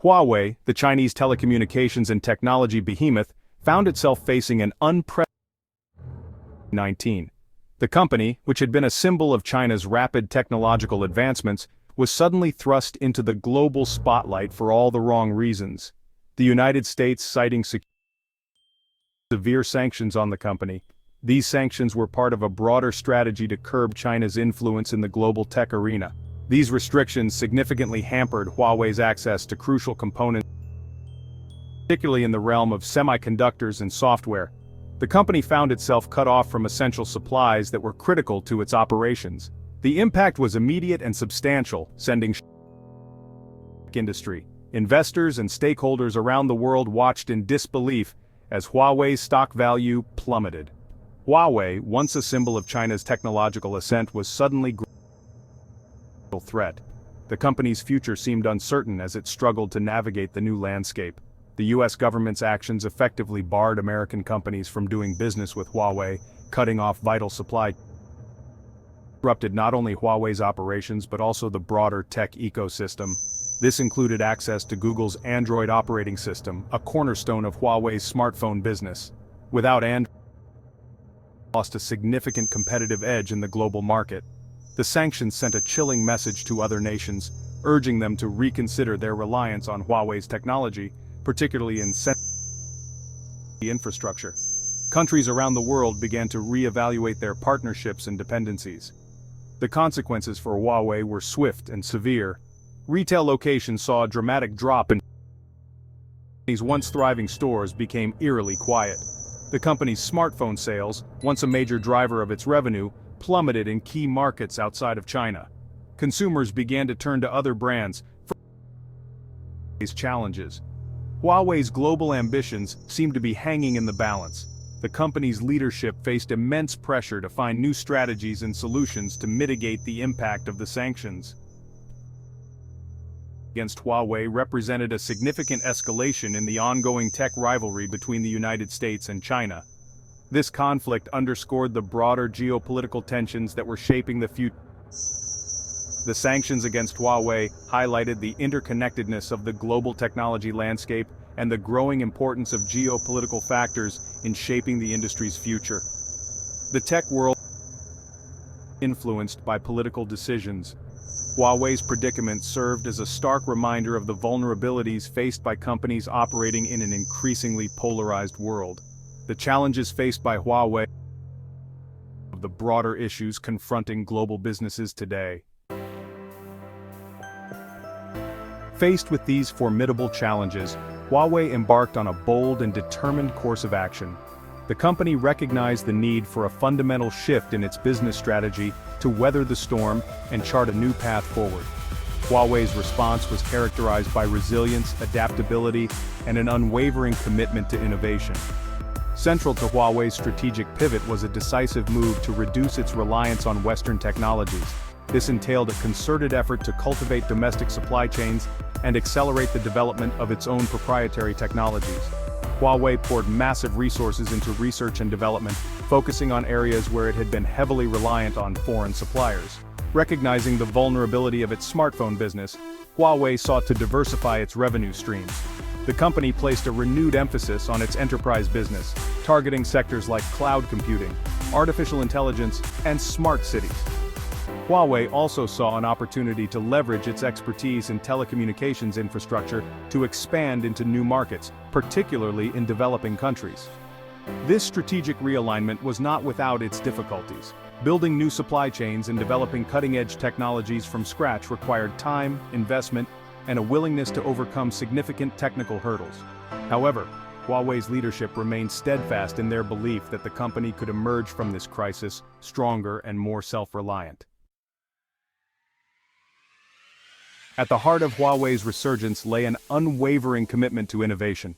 Huawei, the Chinese telecommunications and technology behemoth, found itself facing an unprecedented 19. The company, which had been a symbol of China's rapid technological advancements, was suddenly thrust into the global spotlight for all the wrong reasons. The United States citing severe sanctions on the company. These sanctions were part of a broader strategy to curb China's influence in the global tech arena. These restrictions significantly hampered Huawei's access to crucial components, particularly in the realm of semiconductors and software. The company found itself cut off from essential supplies that were critical to its operations. The impact was immediate and substantial, sending industry. Investors and stakeholders around the world watched in disbelief as Huawei's stock value plummeted. Huawei, once a symbol of China's technological ascent, was suddenly a threat. The company's future seemed uncertain as it struggled to navigate the new landscape. The US government's actions effectively barred American companies from doing business with Huawei, cutting off vital supply. Disrupted not only Huawei's operations but also the broader tech ecosystem. This included access to Google's Android operating system, a cornerstone of Huawei's smartphone business. Without Android, lost a significant competitive edge in the global market. The sanctions sent a chilling message to other nations, urging them to reconsider their reliance on Huawei's technology, particularly in infrastructure. Countries around the world began to re-evaluate their partnerships and dependencies. The consequences for Huawei were swift and severe. Retail locations saw a dramatic drop in these once thriving stores became eerily quiet. The company's smartphone sales, once a major driver of its revenue, plummeted in key markets outside of China. Consumers began to turn to other brands for these challenges. Huawei's global ambitions seemed to be hanging in the balance. The company's leadership faced immense pressure to find new strategies and solutions to mitigate the impact of the sanctions. Against Huawei represented a significant escalation in the ongoing tech rivalry between the United States and China. This conflict underscored the broader geopolitical tensions that were shaping the future. The sanctions against Huawei highlighted the interconnectedness of the global technology landscape and the growing importance of geopolitical factors in shaping the industry's future. The tech world influenced by political decisions. Huawei's predicament served as a stark reminder of the vulnerabilities faced by companies operating in an increasingly polarized world. The challenges faced by Huawei of the broader issues confronting global businesses today. Faced with these formidable challenges, Huawei embarked on a bold and determined course of action. The company recognized the need for a fundamental shift in its business strategy to weather the storm and chart a new path forward. Huawei's response was characterized by resilience, adaptability, and an unwavering commitment to innovation. Central to Huawei's strategic pivot was a decisive move to reduce its reliance on Western technologies. This entailed a concerted effort to cultivate domestic supply chains and accelerate the development of its own proprietary technologies. Huawei poured massive resources into research and development, focusing on areas where it had been heavily reliant on foreign suppliers. Recognizing the vulnerability of its smartphone business, Huawei sought to diversify its revenue streams. The company placed a renewed emphasis on its enterprise business, targeting sectors like cloud computing, artificial intelligence, and smart cities. Huawei also saw an opportunity to leverage its expertise in telecommunications infrastructure to expand into new markets, particularly in developing countries. This strategic realignment was not without its difficulties. Building new supply chains and developing cutting-edge technologies from scratch required time, investment, and a willingness to overcome significant technical hurdles. However, Huawei's leadership remained steadfast in their belief that the company could emerge from this crisis stronger and more self-reliant. At the heart of Huawei's resurgence lay an unwavering commitment to innovation.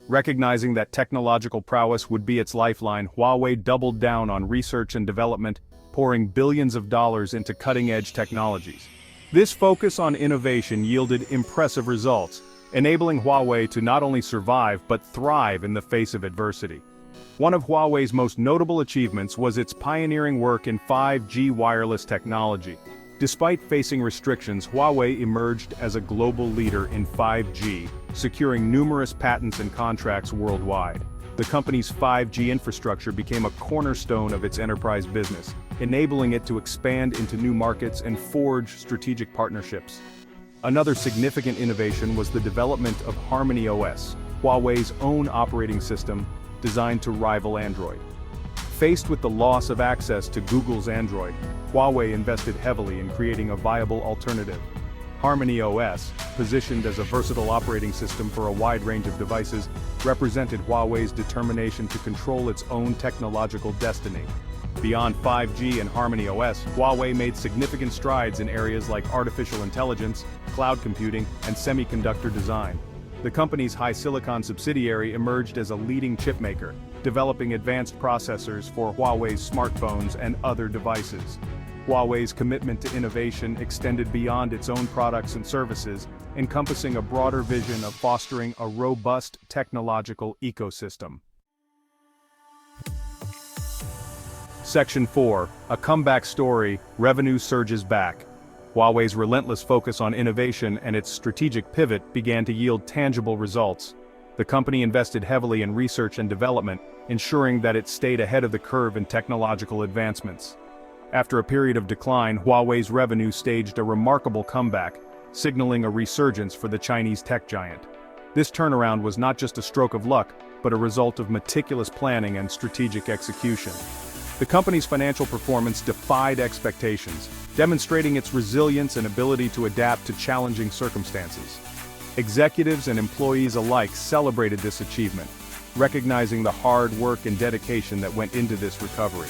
Recognizing that technological prowess would be its lifeline, Huawei doubled down on research and development, pouring billions of dollars into cutting-edge technologies. This focus on innovation yielded impressive results, enabling Huawei to not only survive but thrive in the face of adversity. One of Huawei's most notable achievements was its pioneering work in 5G wireless technology. Despite facing restrictions, Huawei emerged as a global leader in 5G, securing numerous patents and contracts worldwide. The company's 5G infrastructure became a cornerstone of its enterprise business, enabling it to expand into new markets and forge strategic partnerships. Another significant innovation was the development of HarmonyOS, Huawei's own operating system designed to rival Android. Faced with the loss of access to Google's Android, Huawei invested heavily in creating a viable alternative. HarmonyOS, positioned as a versatile operating system for a wide range of devices, represented Huawei's determination to control its own technological destiny. Beyond 5G and HarmonyOS, Huawei made significant strides in areas like artificial intelligence, cloud computing, and semiconductor design. The company's HiSilicon subsidiary emerged as a leading chipmaker, developing advanced processors for Huawei's smartphones and other devices. Huawei's commitment to innovation extended beyond its own products and services, encompassing a broader vision of fostering a robust technological ecosystem. Section 4. A comeback story, revenue surges back. Huawei's relentless focus on innovation and its strategic pivot began to yield tangible results. The company invested heavily in research and development, ensuring that it stayed ahead of the curve in technological advancements. After a period of decline, Huawei's revenue staged a remarkable comeback, signaling a resurgence for the Chinese tech giant. This turnaround was not just a stroke of luck, but a result of meticulous planning and strategic execution. The company's financial performance defied expectations, demonstrating its resilience and ability to adapt to challenging circumstances. Executives and employees alike celebrated this achievement, recognizing the hard work and dedication that went into this recovery.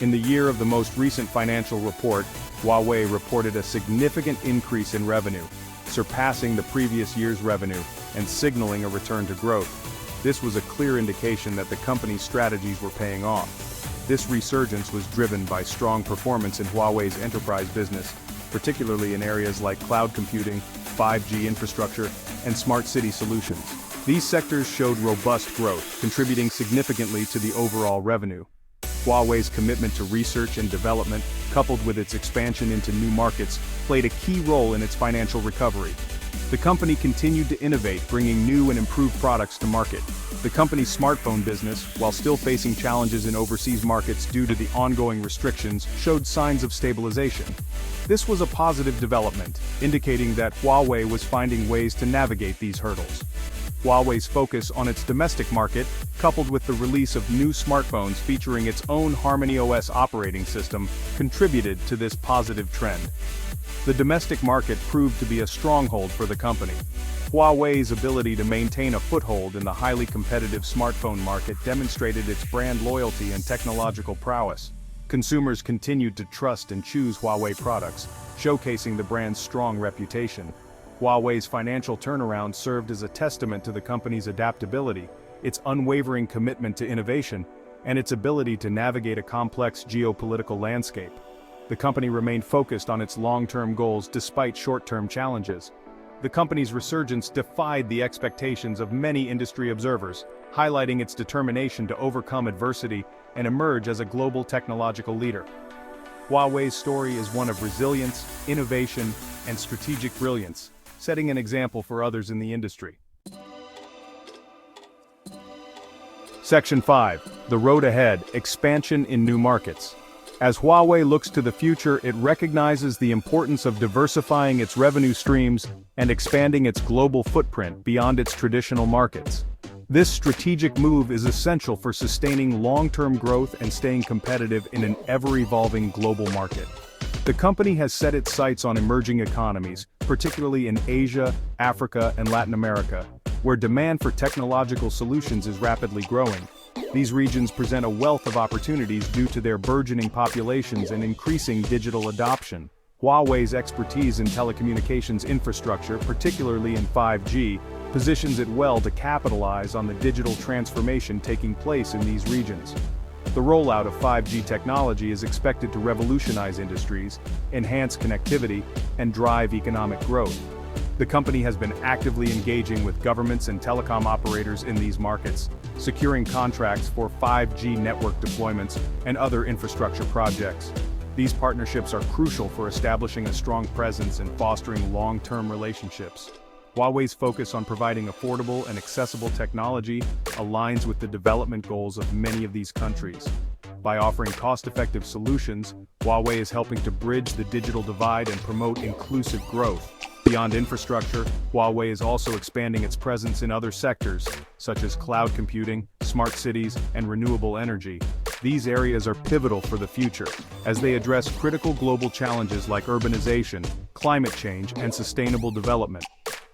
In the year of the most recent financial report, Huawei reported a significant increase in revenue, surpassing the previous year's revenue and signaling a return to growth. This was a clear indication that the company's strategies were paying off. This resurgence was driven by strong performance in Huawei's enterprise business, particularly in areas like cloud computing, 5G infrastructure, and smart city solutions. These sectors showed robust growth, contributing significantly to the overall revenue. Huawei's commitment to research and development, coupled with its expansion into new markets, played a key role in its financial recovery. The company continued to innovate, bringing new and improved products to market. The company's smartphone business, while still facing challenges in overseas markets due to the ongoing restrictions, showed signs of stabilization. This was a positive development, indicating that Huawei was finding ways to navigate these hurdles. Huawei's focus on its domestic market, coupled with the release of new smartphones featuring its own HarmonyOS operating system, contributed to this positive trend. The domestic market proved to be a stronghold for the company. Huawei's ability to maintain a foothold in the highly competitive smartphone market demonstrated its brand loyalty and technological prowess. Consumers continued to trust and choose Huawei products, showcasing the brand's strong reputation. Huawei's financial turnaround served as a testament to the company's adaptability, its unwavering commitment to innovation, and its ability to navigate a complex geopolitical landscape. The company remained focused on its long-term goals despite short-term challenges. The company's resurgence defied the expectations of many industry observers, highlighting its determination to overcome adversity and emerge as a global technological leader. Huawei's story is one of resilience, innovation, and strategic brilliance, setting an example for others in the industry. Section 5. The road ahead, expansion in new markets. As Huawei looks to the future, it recognizes the importance of diversifying its revenue streams and expanding its global footprint beyond its traditional markets. This strategic move is essential for sustaining long-term growth and staying competitive in an ever-evolving global market. The company has set its sights on emerging economies, particularly in Asia, Africa, and Latin America, where demand for technological solutions is rapidly growing. These regions present a wealth of opportunities due to their burgeoning populations and increasing digital adoption. Huawei's expertise in telecommunications infrastructure, particularly in 5G, positions it well to capitalize on the digital transformation taking place in these regions. The rollout of 5G technology is expected to revolutionize industries, enhance connectivity, and drive economic growth. The company has been actively engaging with governments and telecom operators in these markets, securing contracts for 5G network deployments and other infrastructure projects. These partnerships are crucial for establishing a strong presence and fostering long-term relationships. Huawei's focus on providing affordable and accessible technology aligns with the development goals of many of these countries. By offering cost-effective solutions, Huawei is helping to bridge the digital divide and promote inclusive growth. Beyond infrastructure, Huawei is also expanding its presence in other sectors, such as cloud computing, smart cities, and renewable energy. These areas are pivotal for the future, as they address critical global challenges like urbanization, climate change, and sustainable development.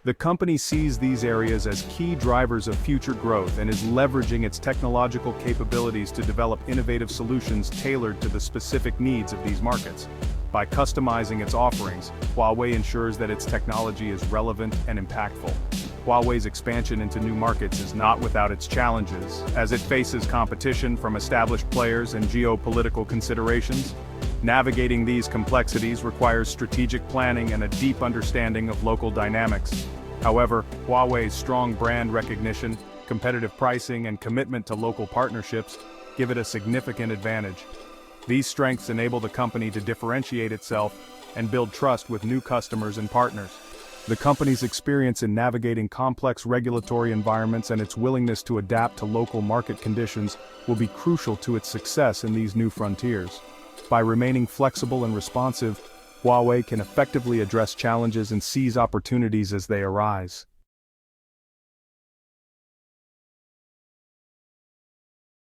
The company sees these areas as key drivers of future growth and is leveraging its technological capabilities to develop innovative solutions tailored to the specific needs of these markets. By customizing its offerings, Huawei ensures that its technology is relevant and impactful. Huawei's expansion into new markets is not without its challenges, as it faces competition from established players and geopolitical considerations. Navigating these complexities requires strategic planning and a deep understanding of local dynamics. However, Huawei's strong brand recognition, competitive pricing, and commitment to local partnerships give it a significant advantage. These strengths enable the company to differentiate itself and build trust with new customers and partners. The company's experience in navigating complex regulatory environments and its willingness to adapt to local market conditions will be crucial to its success in these new frontiers. By remaining flexible and responsive, Huawei can effectively address challenges and seize opportunities as they arise.